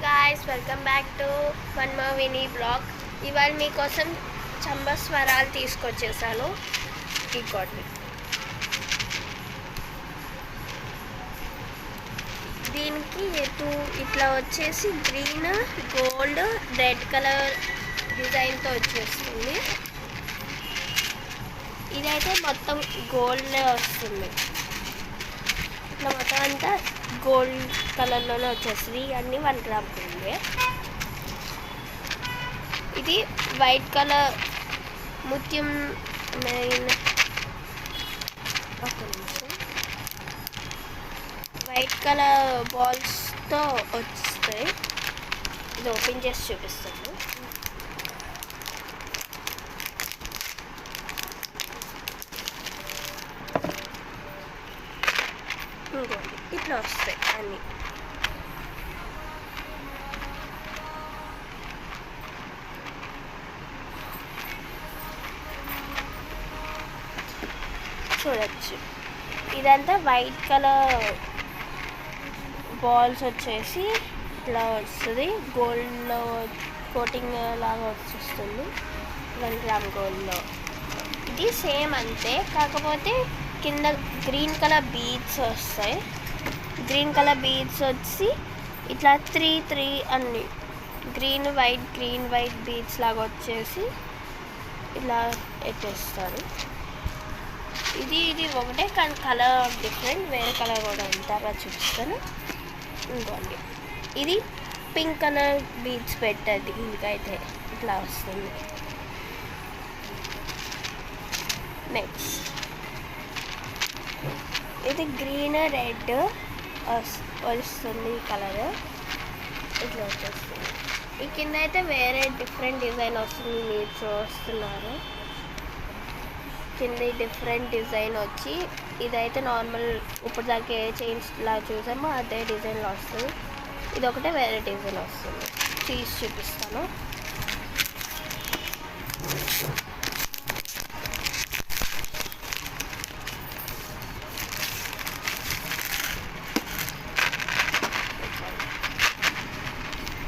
Guys, welcome back to one more Vini blog. ఇవాళ మీకోసం చంబ స్వరాలు తీసుకొచ్చేసాను. ఇంకోటి దీనికి ఇట్లా వచ్చేసి గ్రీన్, గోల్డ్, రెడ్ కలర్ డిజైన్తో వచ్చేస్తుంది. ఇదైతే మొత్తం గోల్డ్ వస్తుంది. ఇట్లా మొత్తం అంతా గోల్డ్ కలర్లోనే వచ్చేస్తుంది. ఇవన్నీ 1 గ్రామ్ ఉంది. ఇది వైట్ కలర్ ముత్యం మెయిన్ వైట్ కలర్ బాల్స్తో వస్తాయి. ఇది ఓపెన్ చేసి చూపిస్తాను. ఇట్లా వస్తాయి అన్నీ. చూడచ్చు, ఇదంతా వైట్ కలర్ బాల్స్ వచ్చేసి ఇట్లా వస్తుంది. గోల్డ్లో కోటింగ్ లాగా వచ్చేస్తుంది. 1 గ్రామ్ గోల్డ్లో ఇది సేమ్ అంతే, కాకపోతే కింద గ్రీన్ కలర్ బీడ్స్ వస్తాయి. గ్రీన్ కలర్ బీడ్స్ వచ్చి ఇట్లా 3 అన్ని గ్రీన్ వైట్ బీడ్స్ లాగా వచ్చేసి ఇలా ఎట్టేస్తారు. ఇది ఒకటే కానీ కలర్ డిఫరెంట్, వేరే కలర్ కూడా ఉంటారా చూపిస్తాను. ఇంకోండి, ఇది పింక్ కలర్ బీడ్స్ పెట్టండి. ఇంకైతే ఇట్లా వస్తుంది. నెక్స్ట్ ఇది గ్రీన్ రెడ్ వస్తుంది కలర్. ఇట్లా వచ్చేస్తుంది. ఈ కింద అయితే వేరే డిఫరెంట్ డిజైన్ వస్తుంది. మీరు చూస్తున్నారు కింద డిఫరెంట్ డిజైన్ వచ్చి, ఇదైతే నార్మల్ ఇప్పుడు దాకా ఏ చైన్స్ లా చూసామో అదే డిజైన్లో వస్తుంది. ఇది ఒకటే వేరే డిజైన్ వస్తుంది. తీసి చూపిస్తాను.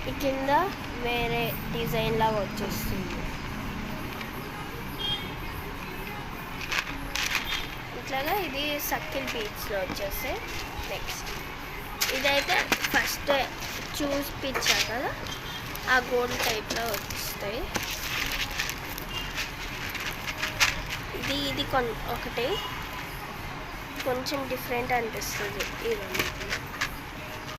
ఈ కింద వేరే డిజైన్ లాగా వచ్చేస్తుంది. ఇట్లాగా ఇది సర్కిల్ బీడ్స్లో వచ్చేస్తాయి. నెక్స్ట్ ఇదైతే ఫస్ట్ చూపించాను కదా, ఆ గోల్డ్ టైప్లో వస్తాయి. ఇది ఒకటే కొంచెం డిఫరెంట్ అనిపిస్తుంది. ఇది